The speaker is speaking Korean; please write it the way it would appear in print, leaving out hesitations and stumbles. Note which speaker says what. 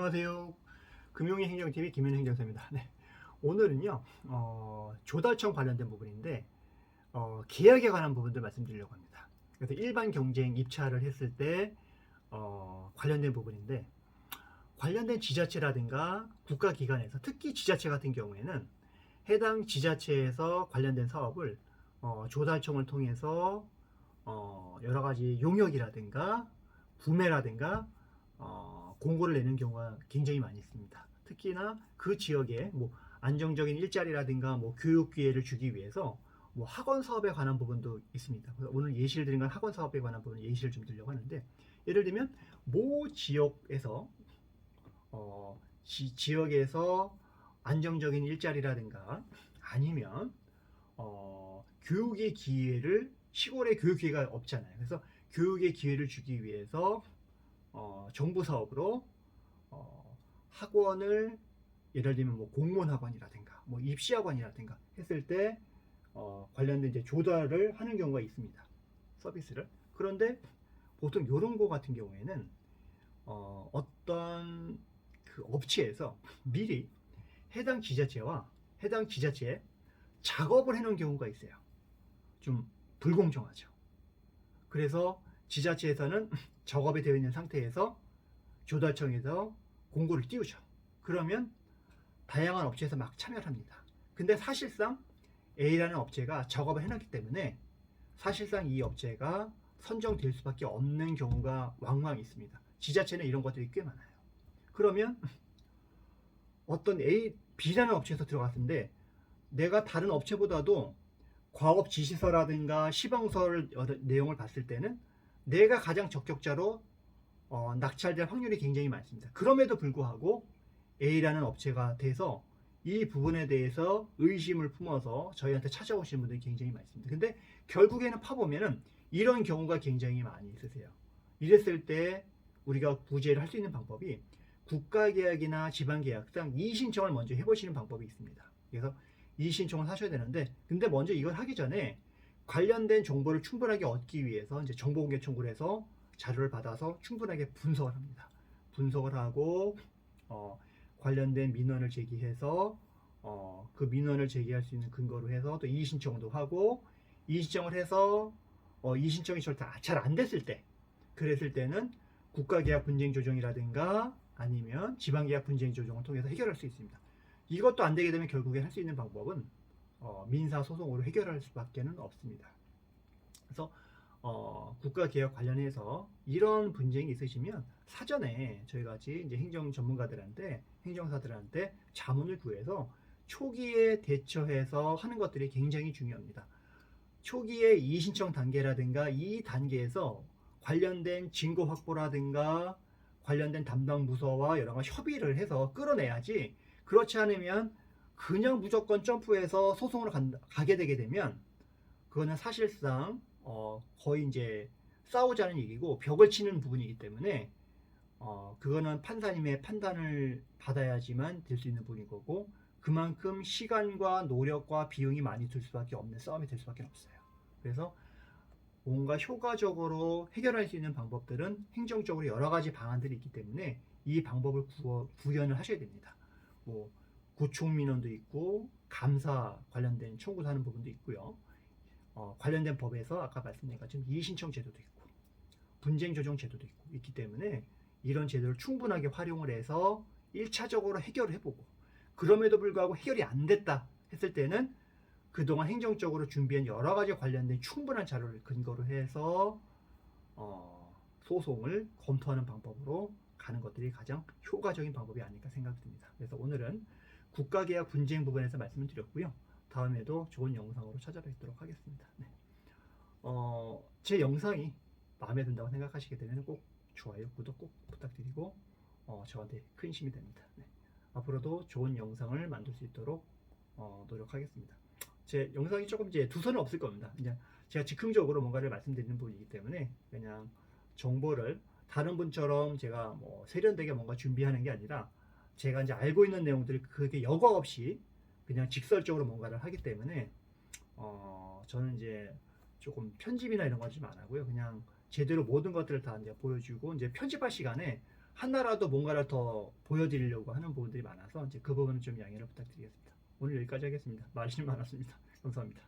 Speaker 1: 안녕하세요. 금융의 행정TV 김현우 행정사입니다. 네. 오늘은요, 조달청 관련된 부분인데, 계약에 관한 부분들 말씀드리려고 합니다. 그래서 일반 경쟁 입찰을 했을 때, 관련된 부분인데, 관련된 지자체라든가 국가기관에서, 특히 지자체 같은 경우에는 해당 지자체에서 관련된 사업을 조달청을 통해서 여러 가지 용역이라든가 구매라든가 공고를 내는 경우가 굉장히 많이 있습니다. 특히나 그 지역에 뭐 안정적인 일자리라든가 뭐 교육 기회를 주기 위해서 뭐 학원 사업에 관한 부분도 있습니다. 그래서 오늘 예시를 드린 건 학원 사업에 관한 부분 예시를 좀 드리려고 하는데, 예를 들면 모 지역에서 지역에서 안정적인 일자리라든가 아니면 교육의 기회를, 시골에 교육 기회가 없잖아요. 그래서 교육의 기회를 주기 위해서 정부 사업으로 학원을, 예를 들면 뭐 공무원 학원이라든가 뭐 입시 학원이라든가 했을 때 관련된 이제 조달을 하는 경우가 있습니다. 서비스를. 그런데 보통 이런 거 같은 경우에는 어떤 그 업체에서 미리 해당 지자체와 해당 지자체에 작업을 해놓은 경우가 있어요. 좀 불공정하죠. 그래서 지자체에서는 작업이 되어 있는 상태에서 조달청에서 공고를 띄우죠. 그러면 다양한 업체에서 막 참여를 합니다. 근데 사실상 A라는 업체가 작업을 해놨기 때문에 사실상 이 업체가 선정될 수밖에 없는 경우가 왕왕 있습니다. 지자체는 이런 것들이 꽤 많아요. 그러면 어떤 B라는 업체에서 들어갔는데 내가 다른 업체보다도 과업 지시서라든가 시방서 내용을 봤을 때는 내가 가장 적격자로 낙찰될 확률이 굉장히 많습니다. 그럼에도 불구하고 A라는 업체가 돼서 이 부분에 대해서 의심을 품어서 저희한테 찾아오시는 분들이 굉장히 많습니다. 근데 결국에는 파보면은 이런 경우가 굉장히 많이 있으세요. 이랬을 때 우리가 구제를 할 수 있는 방법이 국가계약이나 지방계약상 이의신청을 먼저 해보시는 방법이 있습니다. 그래서 이의신청을 하셔야 되는데, 근데 먼저 이걸 하기 전에 관련된 정보를 충분하게 얻기 위해서 이제 정보공개 청구를 해서 자료를 받아서 충분하게 분석을 합니다. 분석을 하고 관련된 민원을 제기해서 그 민원을 제기할 수 있는 근거로 해서 또 이의신청도 하고, 이의신청을 해서 이의신청이 잘 안 됐을 때, 그랬을 때는 국가계약 분쟁 조정이라든가 아니면 지방계약 분쟁 조정을 통해서 해결할 수 있습니다. 이것도 안 되게 되면 결국에 할 수 있는 방법은 민사소송으로 해결할 수밖에 없습니다. 그래서 국가개혁 관련해서 이런 분쟁이 있으시면 사전에 저희 같이 이제 행정 전문가들한테, 행정사들한테 자문을 구해서 초기에 대처해서 하는 것들이 굉장히 중요합니다. 초기에 이의신청 단계라든가 이 단계에서 관련된 증거 확보라든가 관련된 담당 부서와 여러 가지 협의를 해서 끌어내야지, 그렇지 않으면 그냥 무조건 점프해서 소송으로 가게 되게 되면 그거는 사실상 거의 이제 싸우자는 얘기고 벽을 치는 부분이기 때문에 그거는 판사님의 판단을 받아야지만 될 수 있는 부분인 거고, 그만큼 시간과 노력과 비용이 많이 들 수밖에 없는 싸움이 될 수밖에 없어요. 그래서 뭔가 효과적으로 해결할 수 있는 방법들은 행정적으로 여러 가지 방안들이 있기 때문에 이 방법을 구현을 하셔야 됩니다. 뭐 구촉민원도 있고 감사 관련된 청구도 하는 부분도 있고요. 관련된 법에서 아까 말씀드린 것처럼 이의신청 제도도 있고 분쟁 조정 제도도 있기 때문에 이런 제도를 충분하게 활용을 해서 1차적으로 해결을 해보고, 그럼에도 불구하고 해결이 안 됐다 했을 때는 그동안 행정적으로 준비한 여러 가지 관련된 충분한 자료를 근거로 해서 소송을 검토하는 방법으로 가는 것들이 가장 효과적인 방법이 아닐까 생각이 듭니다. 그래서 오늘은 국가계약 분쟁 부분에서 말씀을 드렸고요. 다음에도 좋은 영상으로 찾아뵙도록 하겠습니다. 네. 제 영상이 마음에 든다고 생각하시게 되면 꼭 좋아요, 구독 꼭 부탁드리고 저한테 큰 힘이 됩니다. 네. 앞으로도 좋은 영상을 만들 수 있도록 노력하겠습니다. 제 영상이 조금 이제 두서는 없을 겁니다. 그냥 제가 즉흥적으로 뭔가를 말씀드리는 부분이기 때문에 그냥 정보를 다른 분처럼 제가 뭐 세련되게 뭔가 준비하는 게 아니라 제가 이제 알고 있는 내용들을 그게 여과 없이 그냥 직설적으로 뭔가를 하기 때문에 저는 이제 조금 편집이나 이런 거 좀 안 하고요. 그냥 제대로 모든 것들을 다 이제 보여주고, 이제 편집할 시간에 하나라도 뭔가를 더 보여드리려고 하는 부분들이 많아서 이제 그 부분은 좀 양해를 부탁드리겠습니다. 오늘 여기까지 하겠습니다. 말씀이 많았습니다. 감사합니다.